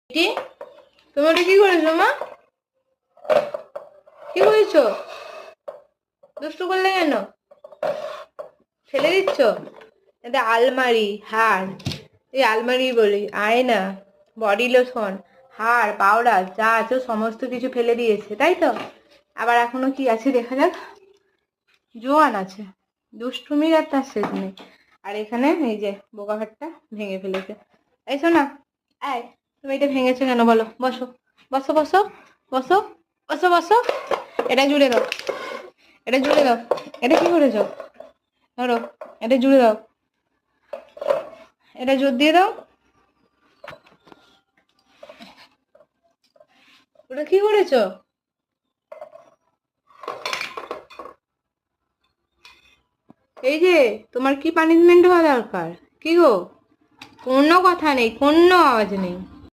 কি তুমি ওটা কি করেছো মা? কি করেছো? দুষ্টু করলে কেন? ফেলে দিচ্ছ? এটা আলমারি, হার, এই আলমারি বলি, আয়না, বডি লোশন, হার, পাউডার যা আছে সমস্ত কিছু ফেলে দিয়েছে, তাই তো? আবার এখনো কি আছে দেখা যাক। জোয়ান আছে, দুষ্টুমির আর তার শেষ নেই। আর এখানে এই যে বোকা ভাতটা ভেঙে ফেলেছে। এই শোনা, আয়, তুমি এটা ভেঙেছো কেন বলো? বসো, বসো, বসো, বসো, বসো, বসো। এটা জুড়ে দাও, এটা জুড়ে দাও। এটা কি করেছো? ধরো, এটা জুড়ে দাও, এটা জোর দিয়ে দাও। ওটা কি করেছো? এই যে, তোমার কি পানিশমেন্ট হওয়া দরকার? কি গো? কোনো কথা নেই, কোনো আওয়াজ নেই।